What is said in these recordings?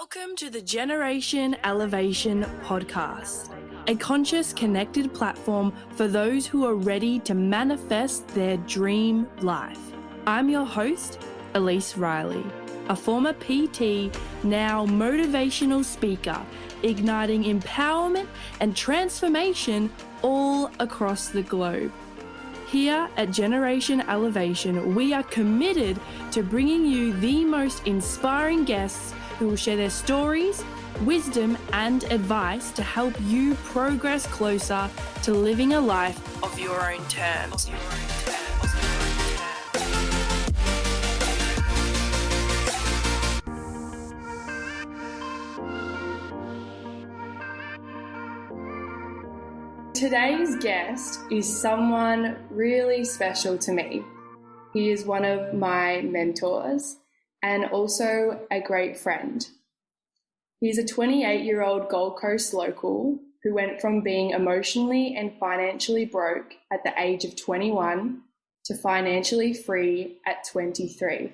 Welcome to the Generation Elevation podcast, a conscious, connected platform for those who are ready to manifest their dream life. I'm your host, Elise Riley, a former PT, now motivational speaker, igniting empowerment and transformation all across the globe. Here at Generation Elevation, we are committed to bringing you the most inspiring guests who will share their stories, wisdom, and advice to help you progress closer to living a life of your own terms. Today's guest is someone really special to me. He is one of my mentors and also a great friend. He's a 28-year-old Gold Coast local who went from being emotionally and financially broke at the age of 21 to financially free at 23.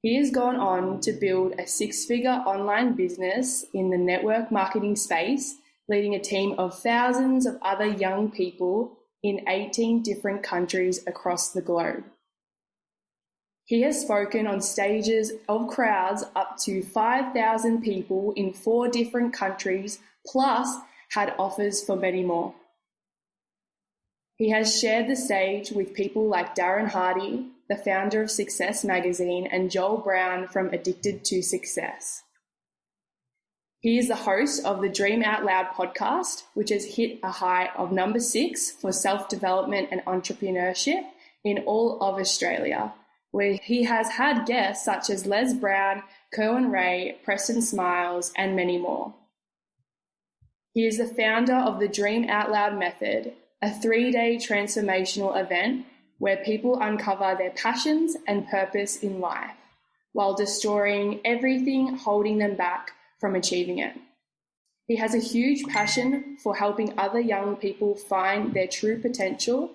He has gone on to build a six-figure online business in the network marketing space, leading a team of thousands of other young people in 18 different countries across the globe. He has spoken on stages of crowds up to 5,000 people in 4 different countries, plus had offers for many more. He has shared the stage with people like Darren Hardy, the founder of Success Magazine, and Joel Brown from Addicted to Success. He is the host of the Dream Out Loud podcast, which has hit a high of number 6 for self-development and entrepreneurship in all of Australia, where he has had guests such as Les Brad Cohen, Preston Smiles, and many more. He is the founder of the Dream Out Loud method, a 3-day transformational event where people uncover their passions and purpose in life while destroying everything holding them back from achieving it. He has a huge passion for helping other young people find their true potential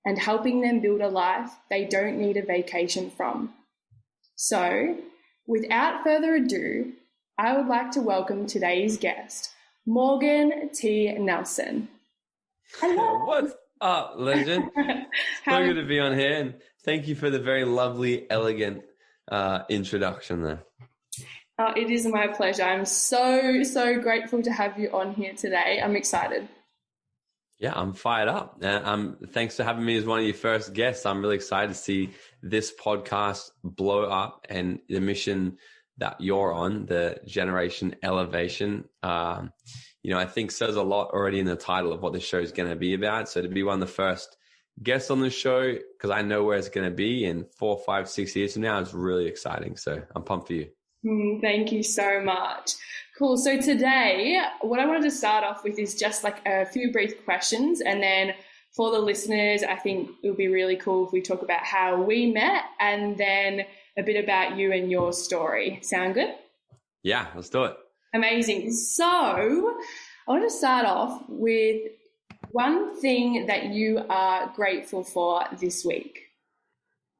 and helping them build a life they don't need a vacation from. So, without further ado, I would like to welcome today's guest, Morgan T. Nelson. Hello. What's up, legend? So good to be on here, and thank you for the very lovely, elegant introduction there. It is my pleasure. I'm so grateful to have you on here today. I'm excited. Yeah, I'm fired up. Thanks for having me as one of your first guests. I'm really excited to see this podcast blow up, and the mission that you're on, the Generation Elevation, I think says a lot already in the title of what this show is going to be about. So to be one of the first guests on the show, because I know where it's going to be in 4, 5, 6 years from now, is really exciting. So I'm pumped for you. Thank you so much. Cool. So today, what I wanted to start off with is just like a few brief questions. And then for the listeners, I think it would be really cool if we talk about how we met and then a bit about you and your story. Sound good? Yeah, let's do it. Amazing. So I want to start off with one thing that you are grateful for this week.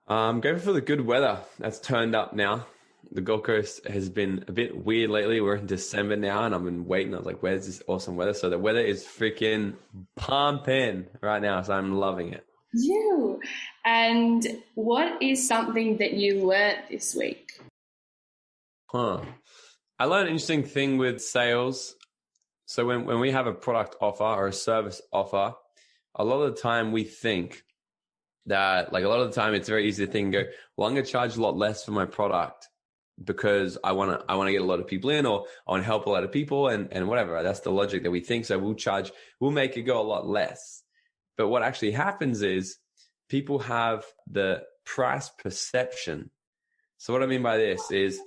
I'm grateful for the good weather that's turned up now. The Gold Coast has been a bit weird lately. We're in December now, and I've been waiting. I was like, where's this awesome weather? So the weather is freaking pumping right now, so I'm loving it. You. And what is something that you learned this week? I learned an interesting thing with sales. So when we have a product offer or a service offer, a lot of the time we think that, like a lot of the time it's very easy to think, go, well, I'm going to charge a lot less for my product because I want to get a lot of people in, or I want to help a lot of people and whatever. That's the logic that we think. So we'll make it go a lot less. But what actually happens is people have the price perception. So what I mean by this is,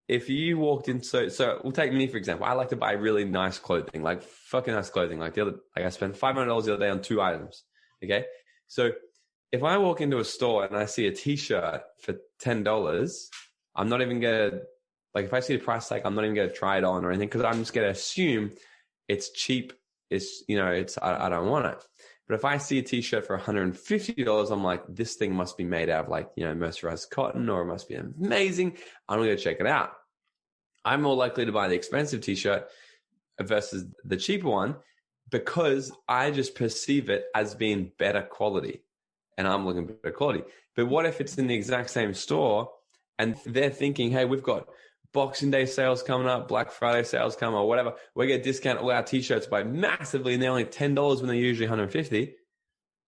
if you walked in, so we'll take me for example. I like to buy really nice clothing, like fucking nice clothing. Like I spent $500 the other day on 2 items. Okay. So if I walk into a store and I see a t-shirt for $10, I'm not even going to, like, if I see the price tag, I'm not even going to try it on or anything, because I'm just going to assume it's cheap. I don't want it. But if I see a t-shirt for $150, I'm like, this thing must be made out of mercerized cotton, or it must be amazing. I'm going to check it out. I'm more likely to buy the expensive t-shirt versus the cheaper one because I just perceive it as being better quality and I'm looking for better quality. But what if it's in the exact same store and they're thinking, hey, we've got Boxing Day sales coming up, Black Friday sales coming or whatever. We get a discount all our t-shirts by massively and they're only $10 when they're usually $150.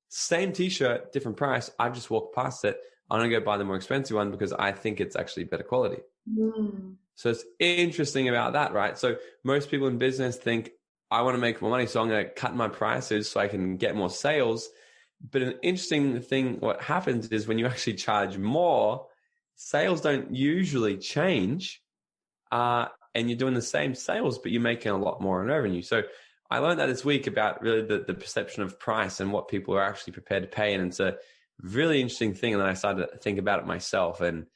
Same t-shirt, different price. I've just walked past it. I'm going to go buy the more expensive one because I think it's actually better quality. So it's interesting about that, right? So most people in business think, I want to make more money, so I'm going to cut my prices so I can get more sales. But an interesting thing, what happens is when you actually charge more, sales don't usually change. And you're doing the same sales, but you're making a lot more in revenue. So I learned that this week about really the perception of price and what people are actually prepared to pay. And it's a really interesting thing. And then I started to think about it myself and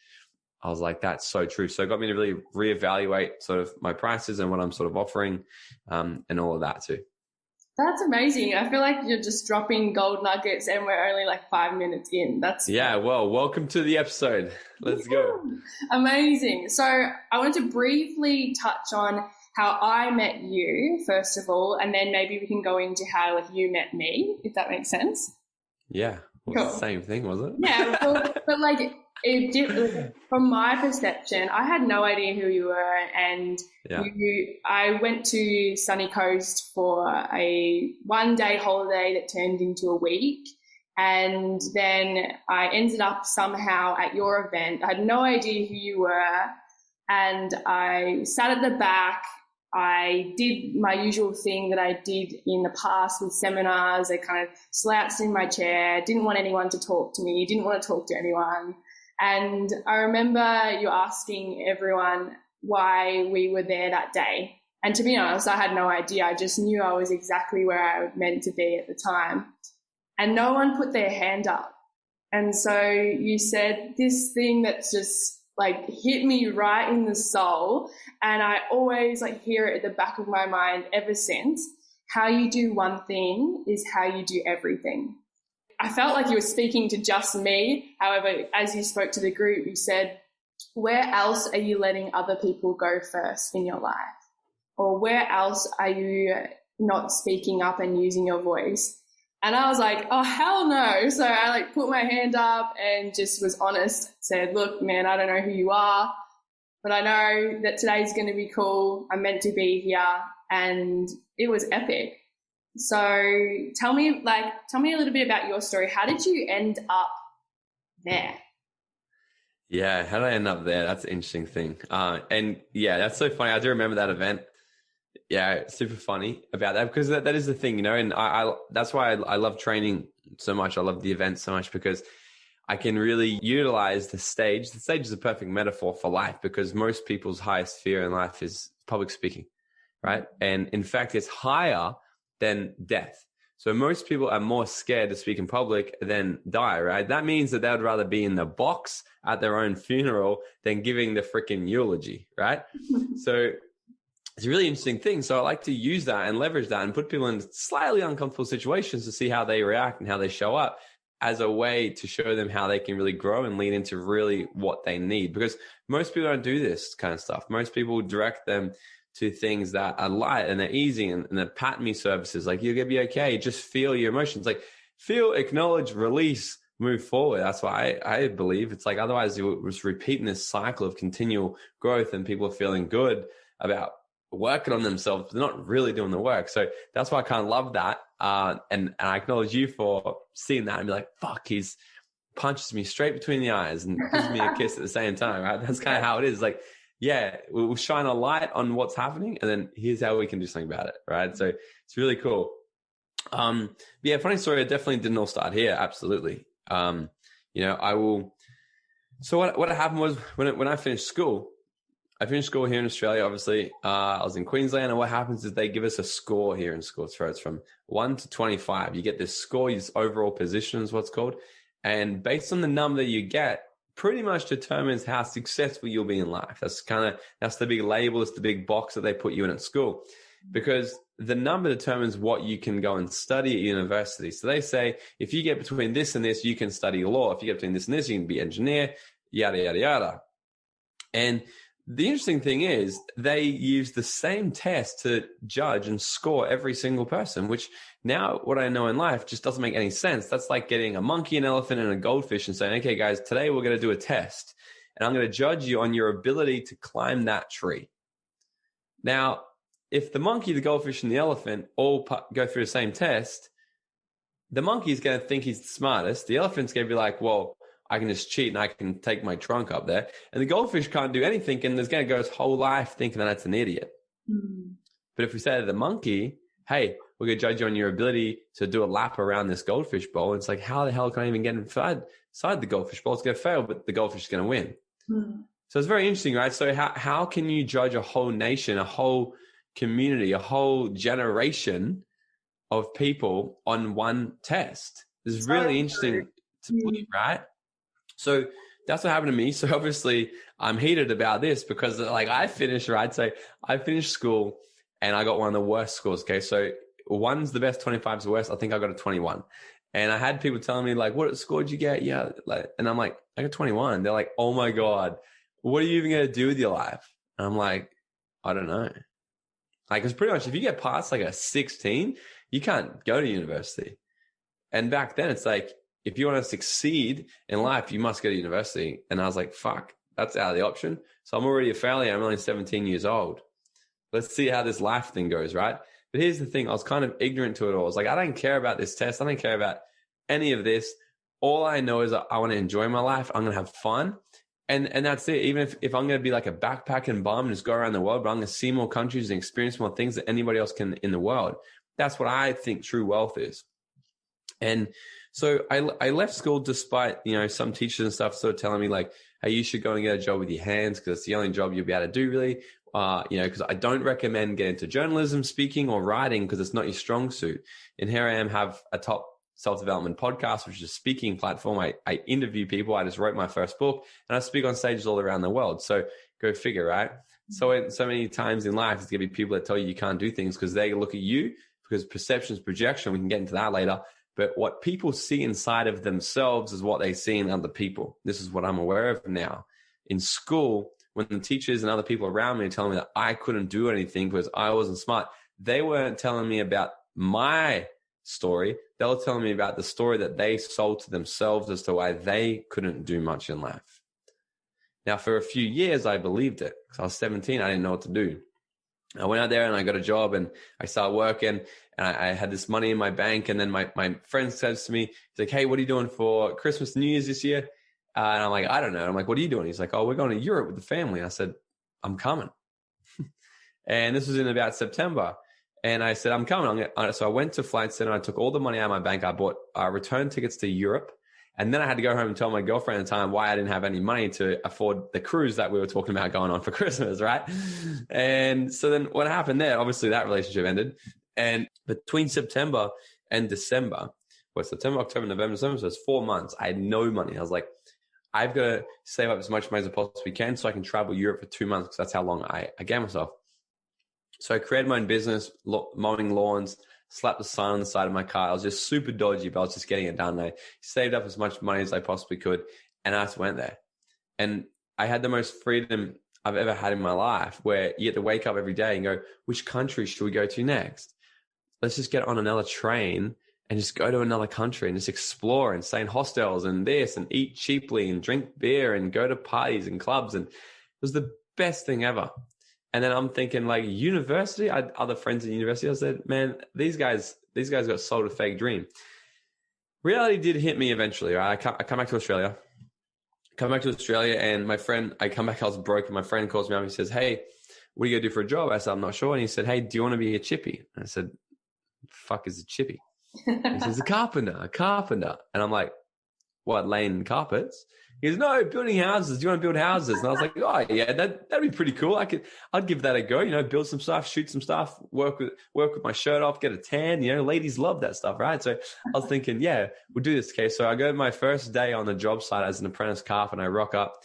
I was like, that's so true. So it got me to really reevaluate sort of my prices and what I'm sort of offering and all of that too. That's amazing. I feel like you're just dropping gold nuggets and we're only like 5 minutes in. Well, welcome to the episode. Let's go. Amazing. So I want to briefly touch on how I met you, first of all, and then maybe we can go into how like you met me, if that makes sense. Yeah. Well, cool. The same thing, was it? Yeah. But like, from my perception, I had no idea who you were, and I went to Sunny Coast for a 1-day holiday that turned into a week, and then I ended up somehow at your event. I had no idea who you were, and I sat at the back. I did my usual thing that I did in the past with seminars. I kind of slouched in my chair, didn't want anyone to talk to me, didn't want to talk to anyone. And I remember you asking everyone why we were there that day. And to be honest, I had no idea. I just knew I was exactly where I meant to be at the time. And no one put their hand up. And so you said this thing that's just like hit me right in the soul. And I always like hear it at the back of my mind ever since. How you do one thing is how you do everything. I felt like you were speaking to just me. However, as you spoke to the group, you said, where else are you letting other people go first in your life? Or where else are you not speaking up and using your voice? And I was like, oh, hell no. So I like put my hand up and just was honest, said, look, man, I don't know who you are, but I know that today's going to be cool. I'm meant to be here. And it was epic. So tell me a little bit about your story. How did you end up there? Yeah, how did I end up there? That's an interesting thing. And yeah, that's so funny. I do remember that event. Yeah, super funny about that because that is the thing, you know, and I that's why I love training so much. I love the event so much because I can really utilize the stage. The stage is a perfect metaphor for life because most people's highest fear in life is public speaking, right? And in fact, it's higher than death. So most people are more scared to speak in public than die, right? That means that they would rather be in the box at their own funeral than giving the freaking eulogy, right? So it's a really interesting thing. So I like to use that and leverage that and put people in slightly uncomfortable situations to see how they react and how they show up as a way to show them how they can really grow and lead into really what they need. Because most people don't do this kind of stuff. Most people direct them to things that are light and they're easy and they're pat me services. Like, you're going to be okay. Just feel your emotions. Like, feel, acknowledge, release, move forward. That's why I believe it's like, otherwise you're just repeating this cycle of continual growth and people are feeling good about working on themselves, but they're not really doing the work. So that's why I kind of love that. And I acknowledge you for seeing that and be like, fuck, he's punches me straight between the eyes and gives me a kiss at the same time, right? That's kind of how it is. Like, yeah, we'll shine a light on what's happening and then here's how we can do something about it, right? So it's really cool. Yeah, funny story. I definitely didn't all start here. Absolutely. You know, so what happened was when I finished school here in Australia, obviously. I was in Queensland, and what happens is they give us a score here in school. So it's from 1 to 25. You get this score, this overall position is what's called. And based on the number that you get, pretty much determines how successful you'll be in life. That's the big label, it's the big box that they put you in at school. Because the number determines what you can go and study at university. So they say, if you get between this and this, you can study law. If you get between this and this, you can be engineer, yada, yada, yada. And the interesting thing is they use the same test to judge and score every single person, which now what I know in life just doesn't make any sense. That's like getting a monkey, an elephant, and a goldfish and saying, okay, guys, today we're going to do a test and I'm going to judge you on your ability to climb that tree. Now, if the monkey, the goldfish, and the elephant all go through the same test, the monkey is going to think he's the smartest. The elephant's going to be like, well, I can just cheat and I can take my trunk up there. And the goldfish can't do anything and is going to go his whole life thinking that that's an idiot. Mm. But if we say to the monkey, hey, we're going to judge you on your ability to do a lap around this goldfish bowl, it's like, how the hell can I even get inside the goldfish bowl? It's going to fail, but the goldfish is going to win. Mm. So it's very interesting, right? So how can you judge a whole nation, a whole community, a whole generation of people on one test? It's really interesting to believe, right? So that's what happened to me. So obviously I'm heated about this because like I finished, right? So I finished school and I got one of the worst scores. Okay. So one's the best, 25's the worst. I think I got a 21. And I had people telling me like, what score did you get? Yeah. And I'm like, I got 21. They're like, oh my God, what are you even going to do with your life? And I'm like, I don't know. Like, cause pretty much if you get past like a 16, you can't go to university. And back then it's like, if you want to succeed in life, you must go to university. And I was like, fuck, that's out of the option. So I'm already a failure. I'm only 17 years old. Let's see how this life thing goes, right? But here's the thing. I was kind of ignorant to it all. I was like, I don't care about this test. I don't care about any of this. All I know is I want to enjoy my life. I'm going to have fun. And that's it. Even if I'm going to be like a backpacking bum and just go around the world, but I'm going to see more countries and experience more things that anybody else can in the world. That's what I think true wealth is. And so I left school despite, some teachers and stuff sort of telling me like, hey, you should go and get a job with your hands because it's the only job you'll be able to do really. Because I don't recommend getting into journalism, speaking or writing because it's not your strong suit. And here I am, have a top self-development podcast, which is a speaking platform. I interview people. I just wrote my first book and I speak on stages all around the world. So go figure, right? So many times in life, it's going to be people that tell you can't do things because they look at you because perception is projection. We can get into that later. But what people see inside of themselves is what they see in other people. This is what I'm aware of now. In school, when the teachers and other people around me are telling me that I couldn't do anything because I wasn't smart, they weren't telling me about my story. They were telling me about the story that they sold to themselves as to why they couldn't do much in life. Now, for a few years, I believed it because I was 17. I didn't know what to do. I went out there and I got a job and I started working and I had this money in my bank. And then my friend says to me, he's like, hey, what are you doing for Christmas, New Year's this year? And I'm like, I don't know. I'm like, what are you doing? He's like, oh, we're going to Europe with the family. I said, I'm coming. And this was in about September. And I said, I'm coming. So I went to Flight Center. I took all the money out of my bank. I bought return tickets to Europe. And then I had to go home and tell my girlfriend at the time why I didn't have any money to afford the cruise that we were talking about going on for Christmas, right? And so then what happened there, obviously that relationship ended. And between September and December, September, October, November, December, so it's 4 months. I had no money. I was like, I've got to save up as much money as I possibly can so I can travel Europe for 2 months because that's how long I gave myself. So I created my own business, mowing lawns, slapped the sign on the side of my car. I was just super dodgy, but I was just getting it done. I saved up as much money as I possibly could, and I just went there. And I had the most freedom I've ever had in my life where you get to wake up every day and go, which country should we go to next? Let's just get on another train and just go to another country and just explore and stay in hostels and this and eat cheaply and drink beer and go to parties and clubs. And it was the best thing ever. And then I'm thinking like university, I had other friends in university. I said, man, these guys got sold a fake dream. Reality did hit me eventually, right? I come back to Australia. And my friend, I come back, I was broke. And my friend calls me up and he says, hey, what are you going to do for a job? I said, I'm not sure. And he said, hey, do you want to be a chippy? And I said, fuck is a chippy? He says, a carpenter. And I'm like, what, laying carpets? He goes, no, building houses. Do you want to build houses? And I was like, oh yeah, that'd be pretty cool. I'd give that a go, build some stuff, shoot some stuff, work with my shirt off, get a tan, ladies love that stuff, right? So I was thinking, yeah, we'll do this. Okay. So I go to my first day on the job site as an apprentice carpenter. I rock up,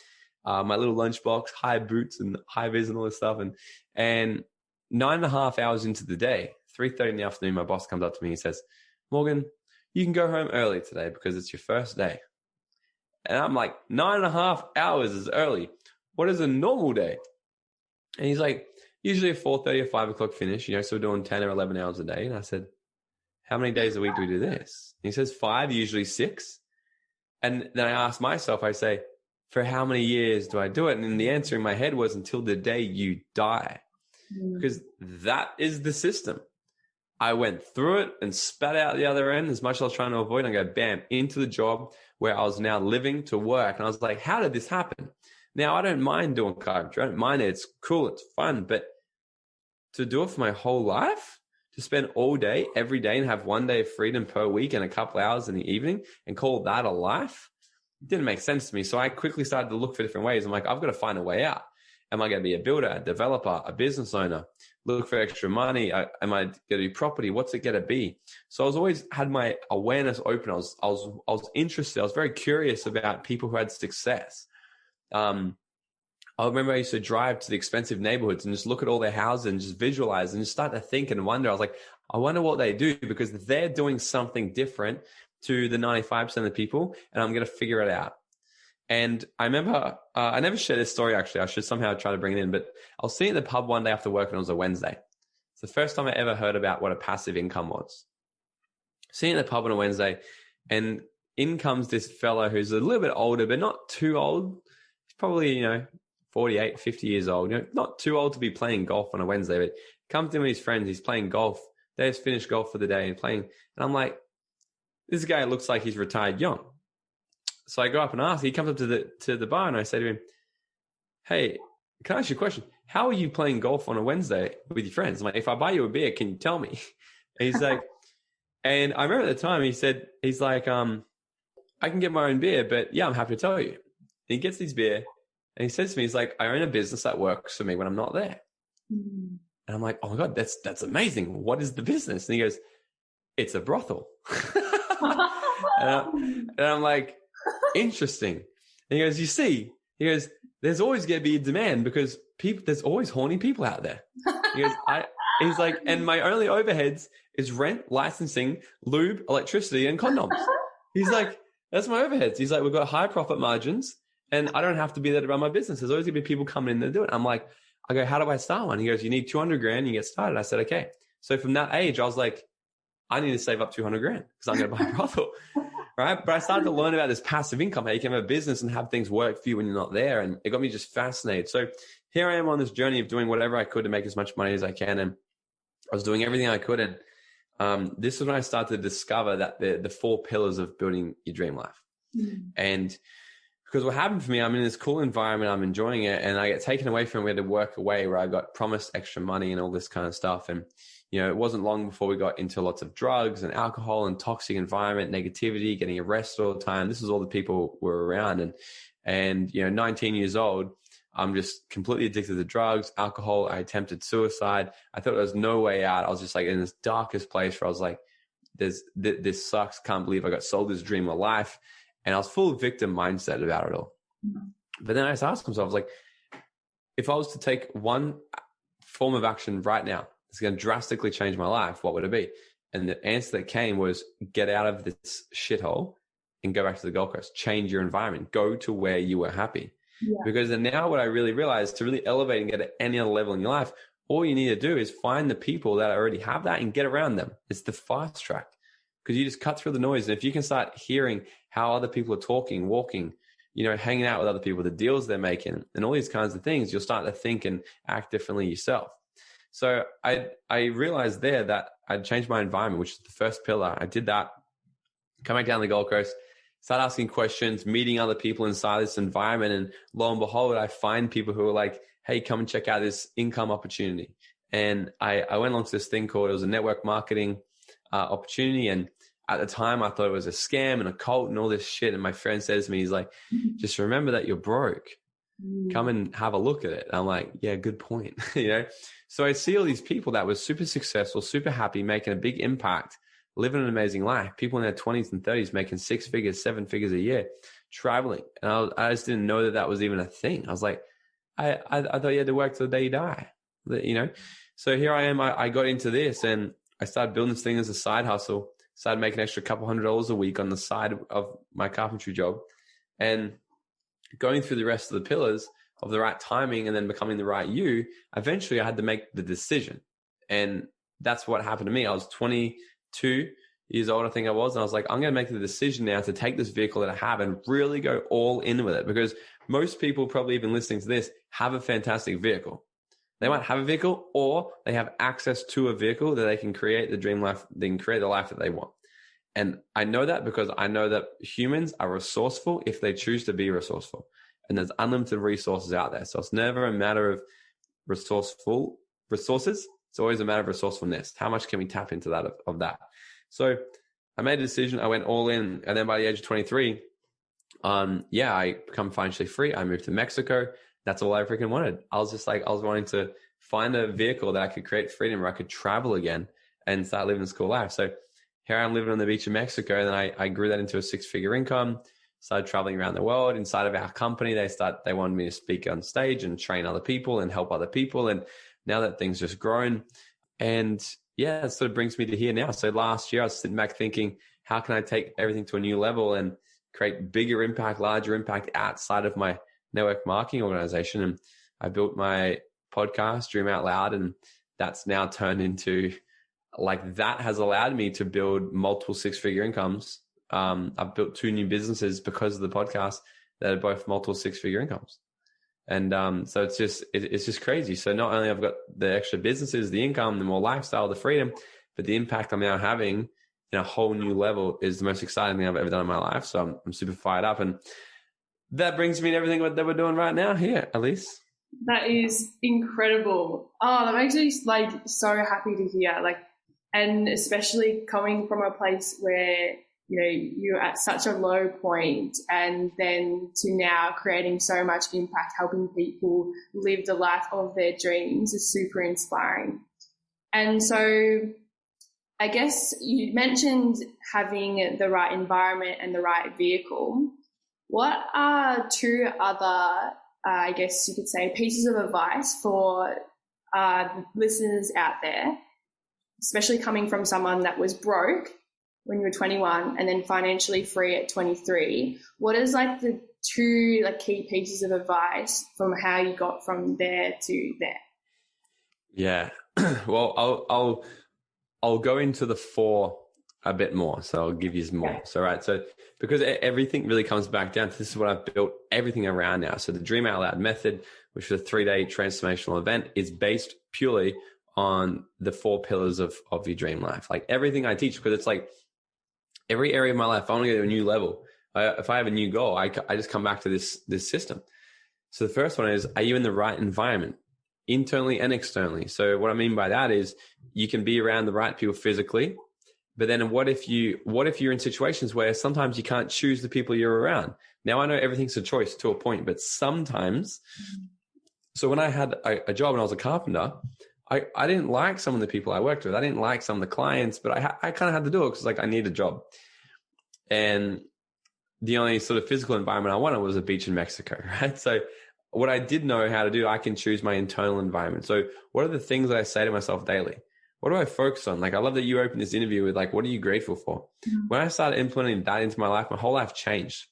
my little lunchbox, high boots and high vis and all this stuff. And 9.5 hours into the day, 3:30 in the afternoon, my boss comes up to me and says, Morgan, you can go home early today because it's your first day. And I'm like, 9.5 hours is early. What is a normal day? And he's like, usually a 4:30 or 5 o'clock finish, so we're doing 10 or 11 hours a day. And I said, how many days a week do we do this? And he says 5, usually 6. And then I asked myself, I say, for how many years do I do it? And then the answer in my head was until the day you die, because that is the system. I went through it and spat out the other end as much as I was trying to avoid. And I go, bam, into the job where I was now living to work. And I was like, how did this happen? Now, I don't mind doing carpentry. I don't mind it. It's cool. It's fun. But to do it for my whole life, to spend all day, every day, and have 1 day of freedom per week and a couple hours in the evening and call that a life, it didn't make sense to me. So I quickly started to look for different ways. I'm like, I've got to find a way out. Am I going to be a builder, a developer, a business owner, look for extra money? Am I going to do property? What's it going to be? So I was always had my awareness open. I was interested. I was very curious about people who had success. I remember I used to drive to the expensive neighborhoods and just look at all their houses and just visualize and just start to think and wonder. I was like, I wonder what they do, because they're doing something different to the 95% of the people, and I'm going to figure it out. And I remember, I never shared this story, actually. I should somehow try to bring it in, but I was sitting at the pub one day after work, and it was a Wednesday. It's the first time I ever heard about what a passive income was. Sitting at the pub on a Wednesday, and in comes this fellow who's a little bit older, but not too old. He's probably, 48, 50 years old, not too old to be playing golf on a Wednesday, but comes in with his friends. He's playing golf. They just finished golf for the day and playing. And I'm like, this guy looks like he's retired young. So I go up and ask, he comes up to the bar, and I say to him, hey, can I ask you a question? How are you playing golf on a Wednesday with your friends? I'm like, if I buy you a beer, can you tell me? And he's like, and I remember at the time he's like, I can get my own beer, but yeah, I'm happy to tell you. And he gets his beer. And he says to me, he's like, I own a business that works for me when I'm not there. And I'm like, oh my God, that's amazing. What is the business? And he goes, it's a brothel. and I'm like, interesting. And he goes, you see, there's always going to be a demand because there's always horny people out there. He goes, he's like, and my only overheads is rent, licensing, lube, electricity, and condoms. He's like, that's my overheads. He's like, we've got high profit margins. And I don't have to be there to run my business. There's always going to be people coming in to do it. I go, how do I start one? He goes, you need 200 grand, you get started. I said, okay. So from that age, I was like, I need to save up 200 grand because I'm going to buy a brothel, right? But I started to learn about this passive income, how you can have a business and have things work for you when you're not there. And it got me just fascinated. So here I am on this journey of doing whatever I could to make as much money as I can. And I was doing everything I could. And this is when I started to discover that the 4 pillars of building your dream life. And because what happened for me, I'm in this cool environment, I'm enjoying it, and I get taken away from it. We had to work away where I got promised extra money and all this kind of stuff. And, it wasn't long before we got into lots of drugs and alcohol and toxic environment, negativity, getting arrested all the time. This is all the people were around. And 19 years old, I'm just completely addicted to drugs, alcohol. I attempted suicide. I thought there was no way out. I was just like in this darkest place where I was like, this sucks. Can't believe I got sold this dream of life. And I was full of victim mindset about it all. But then I just asked myself, I was like, if I was to take one form of action right now, it's going to drastically change my life, what would it be? And the answer that came was get out of this shithole and go back to the Gold Coast, change your environment, go to where you were happy. Yeah. Because then now what I really realized, to really elevate and get at any other level in your life, all you need to do is find the people that already have that and get around them. It's the fast track. Because you just cut through the noise. And if you can start hearing how other people are talking, walking, hanging out with other people, the deals they're making, and all these kinds of things, you'll start to think and act differently yourself. So I realized there that I'd changed my environment, which is the first pillar. I did that, come back down the Gold Coast, start asking questions, meeting other people inside this environment. And lo and behold, I find people who are like, hey, come and check out this income opportunity. And I went along to this thing called, it was a network marketing opportunity. And at the time I thought it was a scam and a cult and all this shit. And my friend says to me, he's like, just remember that you're broke. Come and have a look at it. And I'm like, yeah, good point. So I see all these people that were super successful, super happy, making a big impact, living an amazing life. People in their 20s and 30s making 6 figures, 7 figures a year, traveling. And I just didn't know that was even a thing. I was like, I thought you had to work till the day you die, So here I am. I got into this and I started building this thing as a side hustle, started making an extra couple $100 a week on the side of my carpentry job. And going through the rest of the pillars, of the right timing and then becoming the right you, eventually I had to make the decision. And that's what happened to me. I was 22 years old, I think I was. And I was like, I'm going to make the decision now to take this vehicle that I have and really go all in with it. Because most people probably even listening to this have a fantastic vehicle. They might have a vehicle, or they have access to a vehicle that they can create the dream life. They can create the life that they want. And I know that because I know that humans are resourceful if they choose to be resourceful. And there's unlimited resources out there. So it's never a matter of resources. It's always a matter of resourcefulness. How much can we tap into that of that? So I made a decision. I went all in. And then by the age of 23, I become financially free. I moved to Mexico. That's all I freaking wanted. I was wanting to find a vehicle that I could create freedom, where I could travel again and start living this cool life. So here I'm living on the beach of Mexico. And then I grew that into a 6-figure income, started traveling around the world. Inside of our company, they wanted me to speak on stage and train other people and help other people. And now that things just grown, and yeah, it sort of brings me to here now. So last year I was sitting back thinking, how can I take everything to a new level and create bigger impact, larger impact outside of my network marketing organization? And I built my podcast, Dream Out Loud, and that's now turned into, like, that has allowed me to build multiple 6-figure incomes. I've built 2 new businesses because of the podcast that are both multiple 6-figure incomes. And so it's just crazy. So not only I've got the extra businesses, the income, the more lifestyle, the freedom, but the impact I'm now having in a whole new level is the most exciting thing I've ever done in my life. So I'm super fired up. And that brings me to everything that we're doing right now here, Elise. That is incredible. Oh, that makes me like so happy to hear. Like, and especially coming from a place where, you know, you're at such a low point, and then to now creating so much impact, helping people live the life of their dreams is super inspiring. And so I guess you mentioned having the right environment and the right vehicle. What are 2 other, I guess you could say, pieces of advice for listeners out there, especially coming from someone that was broke when you were 21 and then financially free at 23? What is like the 2 like key pieces of advice from how you got from there to there? Yeah. Well, I'll go into the 4 a bit more. So I'll give you more. Okay. So, right. So because everything really comes back down to, this is what I've built everything around now. So the Dream Out Loud method, which is a 3-day transformational event, is based purely on the 4 pillars of your dream life. Like everything I teach, because it's like every area of my life, I want to go to a new level. If I have a new goal, I just come back to this system. So the first one is, are you in the right environment, internally and externally? So what I mean by that is, you can be around the right people physically, but then what if you're in situations where sometimes you can't choose the people you're around? Now, I know everything's a choice to a point, but sometimes, so when I had a job and I was a carpenter, I didn't like some of the people I worked with. I didn't like some of the clients, but I kind of had to do it because, like, I need a job. And the only sort of physical environment I wanted was a beach in Mexico, right? So what I did know how to do, I can choose my internal environment. So what are the things that I say to myself daily? What do I focus on? Like, I love that you opened this interview with, like, what are you grateful for? Mm-hmm. When I started implementing that into my life, my whole life changed.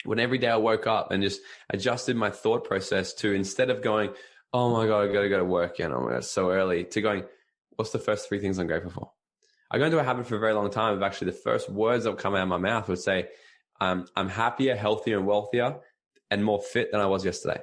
When every day I woke up and just adjusted my thought process to, instead of going, oh my God, I got to go to work again, oh my God, it's so early, to going, what's the first 3 things I'm grateful for? I got into a habit for a very long time of actually the first words that would come out of my mouth would say, I'm happier, healthier, and wealthier and more fit than I was yesterday.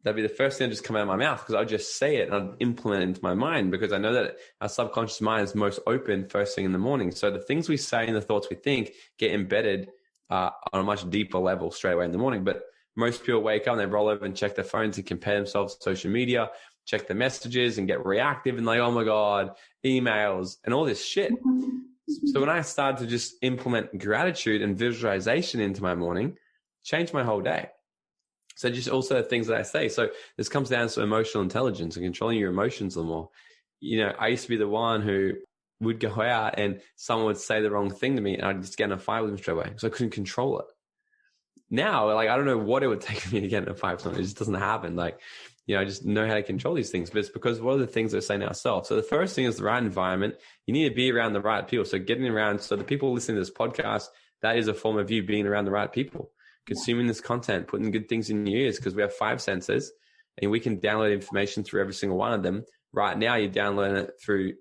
That'd be the first thing that just come out of my mouth, because I'd just say it and I'd implement it into my mind, because I know that our subconscious mind is most open first thing in the morning. So the things we say and the thoughts we think get embedded on a much deeper level straight away in the morning. But most people wake up and they roll over and check their phones and compare themselves to social media, check the messages and get reactive and like, oh my God, emails and all this shit. So when I started to just implement gratitude and visualization into my morning, changed my whole day. So just also the things that I say. So this comes down to emotional intelligence and controlling your emotions a little more. You know, I used to be the one who would go out and someone would say the wrong thing to me and I'd just get in a fight with them straight away because I couldn't control it. Now, like, I don't know what it would take me to get in a fight with someone. It just doesn't happen. Like, you know, I just know how to control these things, but it's because what are the things that we're saying to ourselves? So the first thing is the right environment. You need to be around the right people. So getting around, so the people listening to this podcast, that is a form of you being around the right people. consuming this content, putting good things in your ears, because we have 5 senses and we can download information through every single one of them. Right now, you're downloading it through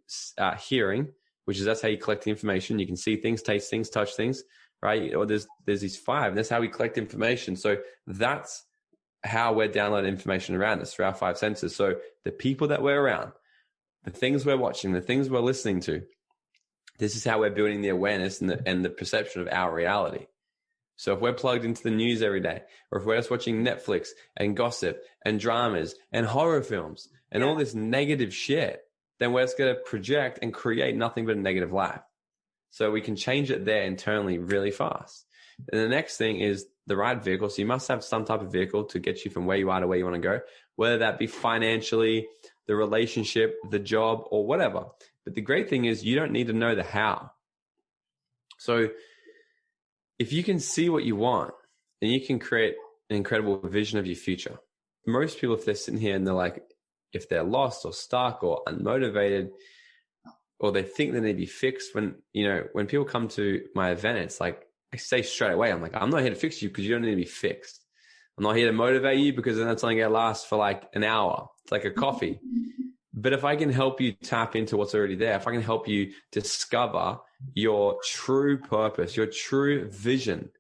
hearing, which is, that's how you collect the information. You can see things, taste things, touch things, right? Or there's these 5, and that's how we collect information. So that's how we're downloading information around us through our 5 senses. So the people that we're around, the things we're watching, the things we're listening to, this is how we're building the awareness and the perception of our reality. So if we're plugged into the news every day, or if we're just watching Netflix and gossip and dramas and horror films and all this negative shit, then we're just going to project and create nothing but a negative life. So we can change it there internally really fast. And the next thing is the right vehicle. So you must have some type of vehicle to get you from where you are to where you want to go, whether that be financially, the relationship, the job, or whatever. But the great thing is you don't need to know the how. So if you can see what you want, then you can create an incredible vision of your future. Most people, if they're sitting here and they're like, if they're lost or stuck or unmotivated, or they think they need to be fixed, when people come to my event, it's like, I say straight away, I'm like, I'm not here to fix you because you don't need to be fixed. I'm not here to motivate you because then that's only going to last for like an hour. It's like a coffee. But if I can help you tap into what's already there, if I can help you discover your true purpose, your true vision,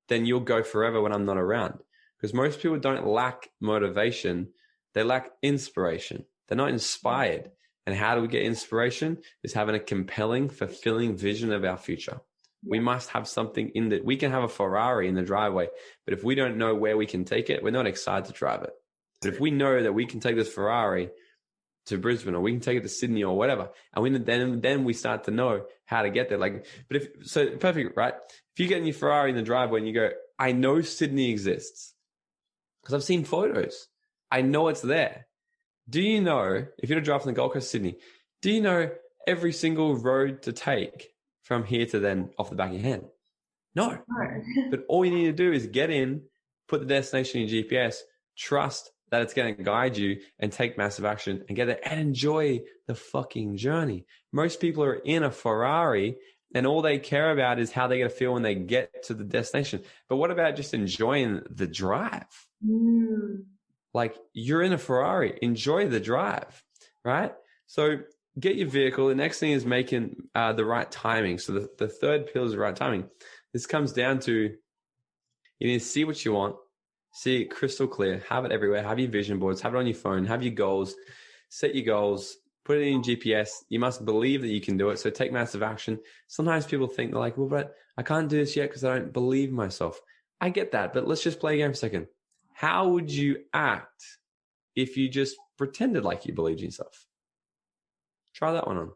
then you'll go forever when I'm not around. Because most people don't lack motivation. They lack inspiration. They're not inspired. And how do we get inspiration? Is having a compelling, fulfilling vision of our future. We must have something in that. We can have a Ferrari in the driveway, but if we don't know where we can take it, we're not excited to drive it. But if we know that we can take this Ferrari to Brisbane, or we can take it to Sydney or whatever, and then we start to know how to get there. Perfect, right? If you get in your Ferrari in the driveway and you go, I know Sydney exists because I've seen photos. I know it's there. Do you know, if you're to drive from the Gold Coast to Sydney, do you know every single road to take from here to then off the back of your hand? No. But all you need to do is get in, put the destination in your GPS, trust that it's going to guide you, and take massive action and get there and enjoy the fucking journey. Most people are in a Ferrari and all they care about is how they're going to feel when they get to the destination. But what about just enjoying the drive? Like, you're in a Ferrari, enjoy the drive, right? So get your vehicle. The next thing is making the right timing. So the third pillar is the right timing. This comes down to, you need to see what you want, see it crystal clear, have it everywhere, have your vision boards, have it on your phone, have your goals, set your goals, put it in GPS. You must believe that you can do it. So take massive action. Sometimes people think, they're like, well, but I can't do this yet because I don't believe myself. I get that, but let's just play a game for a second. How would you act if you just pretended like you believed in yourself? Try that one on.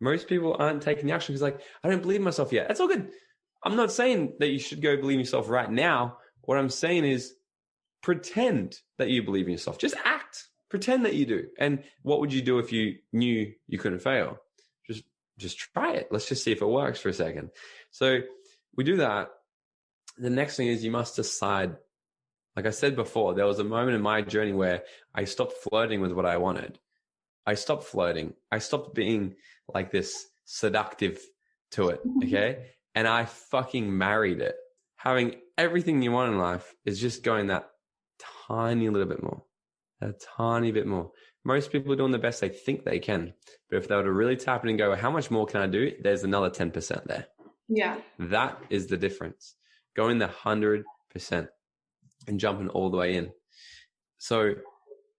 Most people aren't taking the action because, like, I don't believe in myself yet. That's all good. I'm not saying that you should go believe in yourself right now. What I'm saying is pretend that you believe in yourself. Just act. Pretend that you do. And what would you do if you knew you couldn't fail? Just try it. Let's just see if it works for a second. So we do that. The next thing is you must decide. Like I said before, there was a moment in my journey where I stopped flirting with what I wanted. I stopped flirting. I stopped being like this seductive to it. Okay. And I fucking married it. Having everything you want in life is just going that tiny little bit more, a tiny bit more. Most people are doing the best they think they can. But if they were to really tap in and go, how much more can I do? There's another 10% there. Yeah. That is the difference. Going the 100% and jumping all the way in. So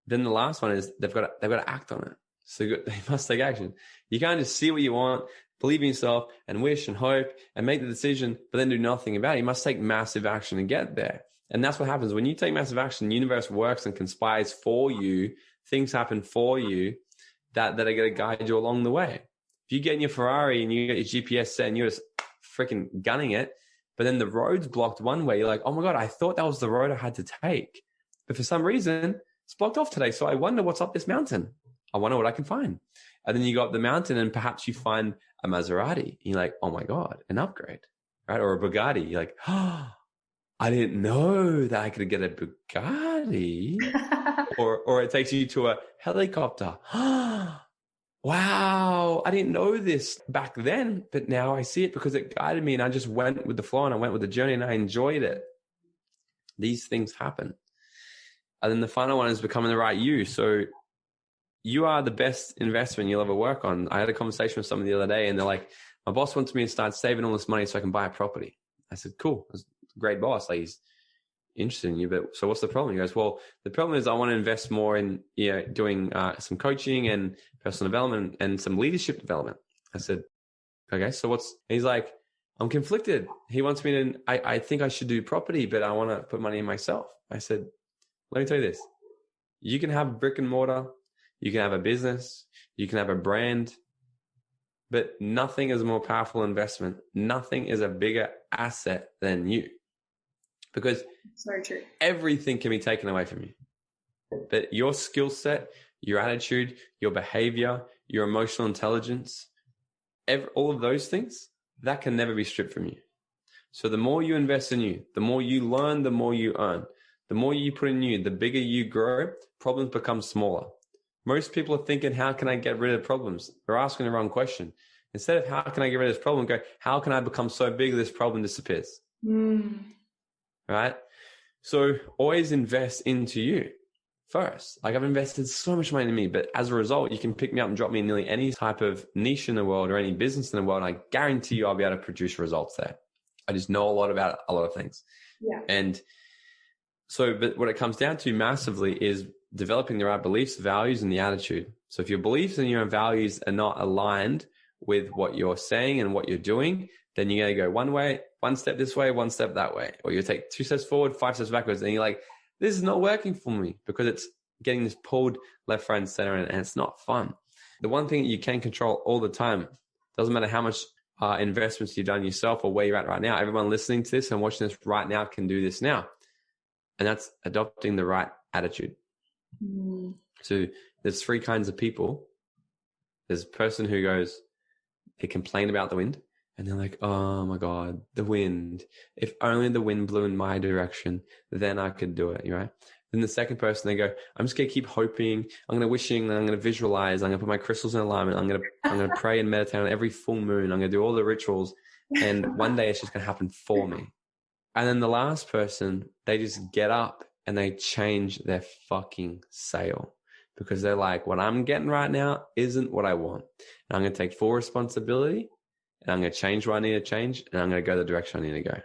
then the last one is they've got to act on it. So they must take action. You can't just see what you want, believe in yourself, and wish and hope and make the decision, but then do nothing about it. You must take massive action and get there. And that's what happens. When you take massive action, the universe works and conspires for you. Things happen for you that are going to guide you along the way. If you get in your Ferrari and you get your GPS set and you're just freaking gunning it, but then the road's blocked one way, you're like, oh my God, I thought that was the road I had to take. But for some reason, it's blocked off today. So I wonder what's up this mountain. I wonder what I can find. And then you go up the mountain and perhaps you find a Maserati. And you're like, oh my God, an upgrade, right? Or a Bugatti. You're like, oh, I didn't know that I could get a Bugatti. or it takes you to a helicopter. Wow, I didn't know this back then, but now I see it because it guided me and I just went with the flow and I went with the journey and I enjoyed it. These things happen. And then the final one is becoming the right you. So you are the best investment you'll ever work on. I had a conversation with someone the other day and they're like, my boss wants me to start saving all this money so I can buy a property. I said, cool. That's a great boss. Like, he's interested in you, but so what's the problem? He goes, well, the problem is I want to invest more in, doing some coaching and personal development and some leadership development. I said, okay, so he's like, I'm conflicted. He wants me to, I think I should do property, but I want to put money in myself. I said, let me tell you this. You can have brick and mortar. You can have a business. You can have a brand, but nothing is a more powerful investment. Nothing is a bigger asset than you, because so true. Everything can be taken away from you. But your skill set, your attitude, your behavior, your emotional intelligence, all of those things, that can never be stripped from you. So the more you invest in you, the more you learn, the more you earn. The more you put in you, the bigger you grow, problems become smaller. Most people are thinking, how can I get rid of problems? They're asking the wrong question. Instead of how can I get rid of this problem, go, how can I become so big that this problem disappears? Right? So always invest into you first. Like, I've invested so much money in me, but as a result, you can pick me up and drop me in nearly any type of niche in the world or any business in the world. And I guarantee you I'll be able to produce results there. I just know a lot about a lot of things. Yeah. And so, but what it comes down to massively is developing the right beliefs, values, and the attitude. So if your beliefs and your values are not aligned with what you're saying and what you're doing, then you're going to go one way, one step this way, one step that way. Or you take 2 steps forward, 5 steps backwards. And you're like, this is not working for me, because it's getting this pulled left, right, and center, and it's not fun. The one thing that you can control all the time, doesn't matter how much investments you've done yourself or where you're at right now. Everyone listening to this and watching this right now can do this now. And that's adopting the right attitude. So there's 3 kinds of people. There's a person who goes, they complain about the wind and they're like, oh my God, the wind. If only the wind blew in my direction, then I could do it, right? Then the second person, they go, I'm just going to keep hoping. I'm going to wishing, I'm going to visualize. I'm going to put my crystals in alignment. I'm going to pray and meditate on every full moon. I'm going to do all the rituals. And one day it's just going to happen for me. And then the last person, they just get up and they change their fucking sail, because they're like, what I'm getting right now isn't what I want. And I'm going to take full responsibility, and I'm going to change what I need to change, and I'm going to go the direction I need to go.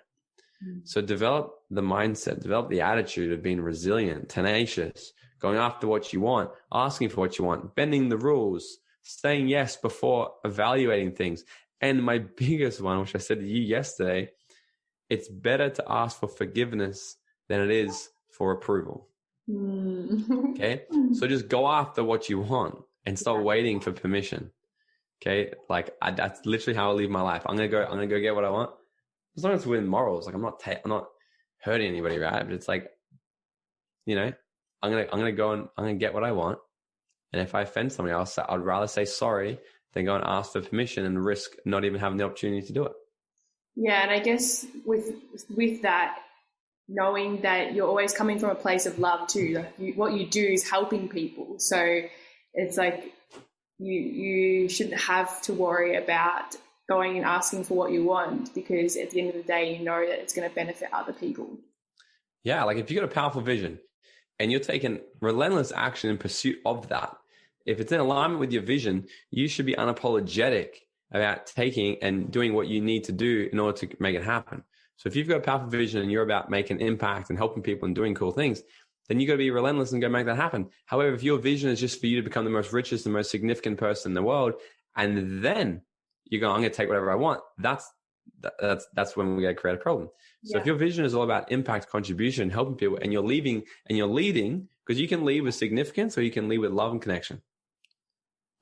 So develop the mindset, develop the attitude of being resilient, tenacious, going after what you want, asking for what you want, bending the rules, saying yes before evaluating things. And my biggest one, which I said to you yesterday, it's better to ask for forgiveness than it is for approval. Okay. So just go after what you want and stop waiting for permission. Okay. Like that's literally how I live my life. I'm going to go get what I want. As long as it's within morals, like I'm not hurting anybody, right? But it's like, I'm going to go and I'm going to get what I want. And if I offend somebody else, I'd rather say sorry than go and ask for permission and risk not even having the opportunity to do it. Yeah. And I guess with that, knowing that you're always coming from a place of love too, like what you do is helping people. So it's like you shouldn't have to worry about going and asking for what you want, because at the end of the day, you know that it's going to benefit other people. Yeah. Like if you've got a powerful vision and you're taking relentless action in pursuit of that, if it's in alignment with your vision, you should be unapologetic about taking and doing what you need to do in order to make it happen. So if you've got a powerful vision and you're about making impact and helping people and doing cool things, then you got to be relentless and go make that happen. However, if your vision is just for you to become the most richest and most significant person in the world, and then you go, I'm going to take whatever I want, that's when we got to create a problem. So if your vision is all about impact, contribution, helping people, and you're leading, because you can lead with significance or you can lead with love and connection.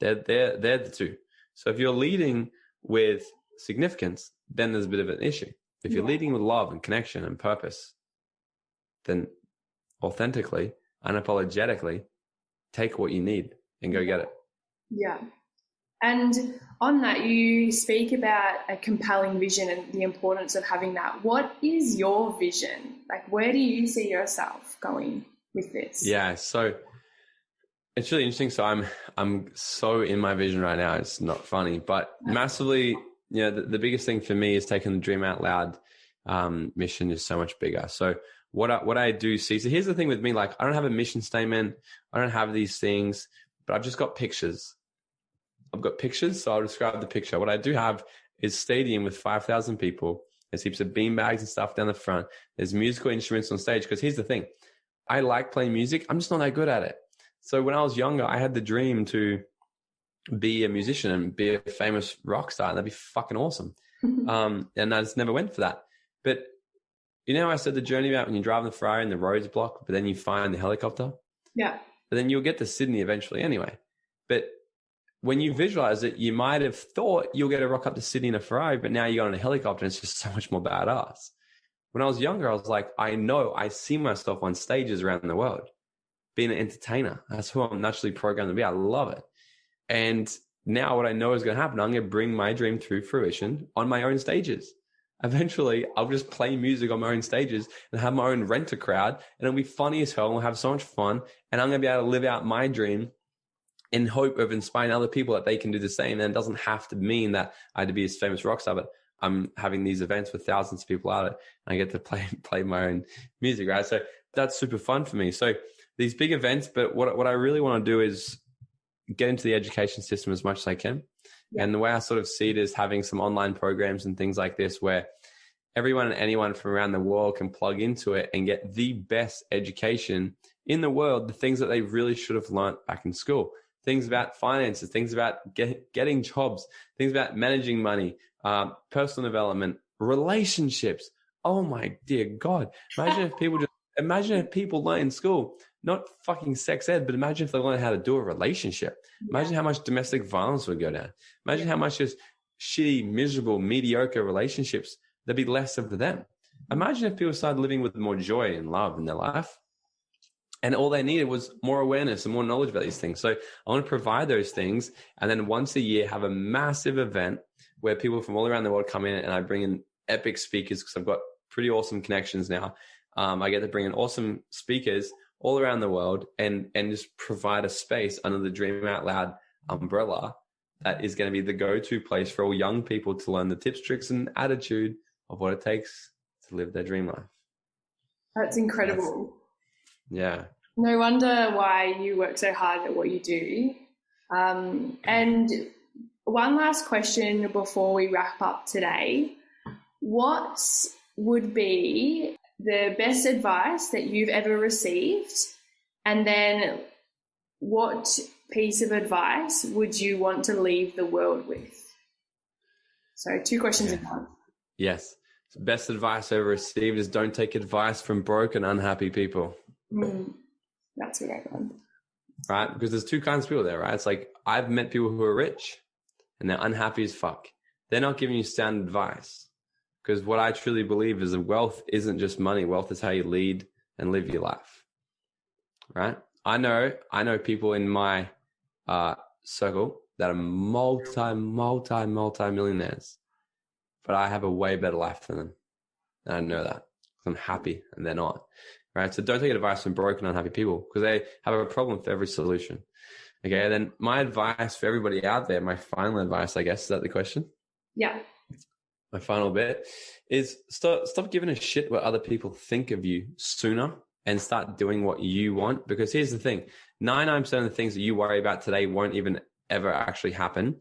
They're the two. So if you're leading with significance, then there's a bit of an issue. If you're leading with love and connection and purpose, then authentically, unapologetically, take what you need and go get it. Yeah. And on that, you speak about a compelling vision and the importance of having that. What is your vision? Like, where do you see yourself going with this? Yeah. So it's really interesting. So I'm so in my vision right now. It's not funny, but massively, the biggest thing for me is taking the Dream Out Loud mission is so much bigger. So what I do see. So here's the thing with me, like I don't have a mission statement. I don't have these things, but I've just got pictures. I've got pictures. So I'll describe the picture. What I do have is stadium with 5,000 people. There's heaps of beanbags and stuff down the front. There's musical instruments on stage. Because here's the thing. I like playing music. I'm just not that good at it. So when I was younger, I had the dream to be a musician and be a famous rock star. And that'd be fucking awesome. And I just never went for that. But you know, I said the journey about when you drive the Ferrari and the road's blocked, but then you find the helicopter. Yeah. But then you'll get to Sydney eventually anyway. But when you visualize it, you might have thought you'll get to rock up to Sydney in a Ferrari, but now you got on a helicopter and it's just so much more badass. When I was younger, I was like, I see myself on stages around the world, being an entertainer. That's who I'm naturally programmed to be. I love it. And now what I know is going to happen, I'm going to bring my dream to fruition on my own stages. Eventually, I'll just play music on my own stages and have my own renter crowd, and it'll be funny as hell, and we'll have so much fun, and I'm going to be able to live out my dream in hope of inspiring other people that they can do the same. And it doesn't have to mean that I had to be a famous rock star, but I'm having these events with thousands of people out, and I get to play my own music, right? So that's super fun for me. So these big events, but what I really want to do is get into the education system as much as I can. Yeah. And the way I sort of see it is having some online programs and things like this where everyone and anyone from around the world can plug into it and get the best education in the world, the things that they really should have learned back in school, things about finances, things about getting jobs, things about managing money, personal development, relationships. Oh my dear God. Imagine if people learn in school, not fucking sex ed, but imagine if they learn how to do a relationship. Imagine how much domestic violence would go down. Imagine how much just shitty, miserable, mediocre relationships, there'd be less of them. Imagine if people started living with more joy and love in their life. And all they needed was more awareness and more knowledge about these things. So I want to provide those things. And then once a year, have a massive event where people from all around the world come in, and I bring in epic speakers because I've got pretty awesome connections now. I get to bring in awesome speakers all around the world and just provide a space under the Dream Out Loud umbrella that is going to be the go-to place for all young people to learn the tips, tricks, and attitude of what it takes to live their dream life. That's incredible. Yeah. No wonder why you work so hard at what you do. And one last question before we wrap up today. What would be the best advice that you've ever received? And then what piece of advice would you want to leave the world with? So 2 questions in one. Yes. The best advice I ever received is don't take advice from broke and unhappy people. That's a great one. Right? Because there's 2 kinds of people there, right? It's like I've met people who are rich and they're unhappy as fuck. They're not giving you sound advice. Because what I truly believe is that wealth isn't just money. Wealth is how you lead and live your life, right? I know people in my circle that are multi-millionaires, but I have a way better life than them. And I know that because I'm happy and they're not, right? So don't take advice from broken, unhappy people because they have a problem for every solution. Okay, and then my advice for everybody out there, my final advice, I guess, is that the question? Yeah. My final bit is stop giving a shit what other people think of you sooner and start doing what you want. Because here's the thing, 99% of the things that you worry about today won't even ever actually happen.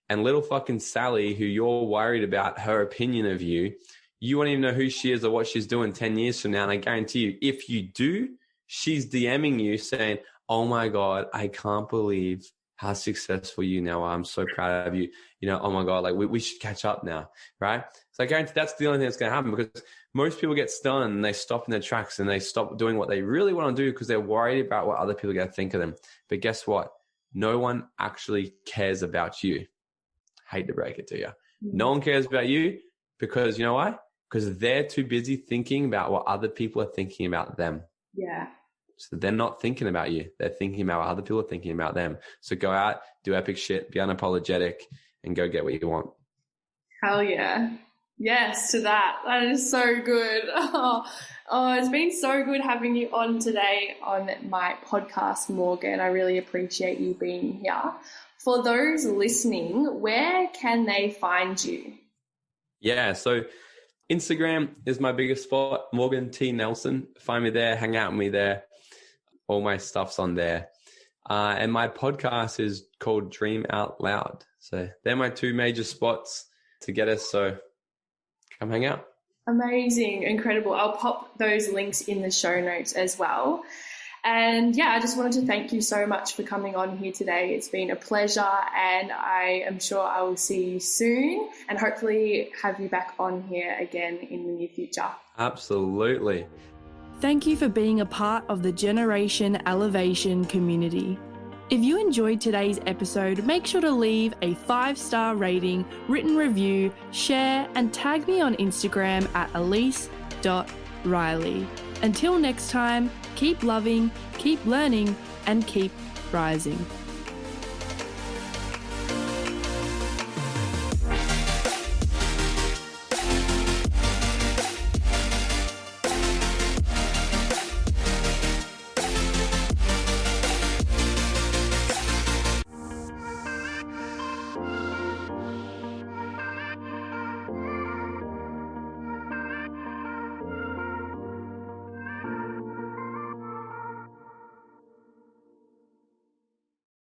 And little fucking Sally, who you're worried about her opinion of you, you won't even know who she is or what she's doing 10 years from now. And I guarantee you, if you do, she's DMing you saying, oh my God, I can't believe how successful you now are. I'm so proud of you. You know, oh my God, like we should catch up now, right? So I guarantee that's the only thing that's going to happen because most people get stunned and they stop in their tracks and they stop doing what they really want to do because they're worried about what other people are going to think of them. But guess what? No one actually cares about you. Hate to break it to you. No one cares about you because you know why? Because they're too busy thinking about what other people are thinking about them. Yeah. So they're not thinking about you. They're thinking about what other people are thinking about them. So go out, do epic shit, be unapologetic, and go get what you want. Hell yeah. Yes to that. That is so good. Oh, it's been so good having you on today on my podcast, Morgan. I really appreciate you being here. For those listening, where can they find you? Yeah, so Instagram is my biggest spot, Morgan T. Nelson. Find me there, hang out with me there. All my stuff's on there. And my podcast is called Dream Out Loud. So they're my two major spots to get us. So come hang out. Amazing. Incredible. I'll pop those links in the show notes as well. And yeah, I just wanted to thank you so much for coming on here today. It's been a pleasure, and I am sure I will see you soon and hopefully have you back on here again in the near future. Absolutely. Thank you for being a part of the Generation Elevation community. If you enjoyed today's episode, make sure to leave a 5-star rating, written review, share, and tag me on Instagram at elise.riley. Until next time, keep loving, keep learning, and keep rising.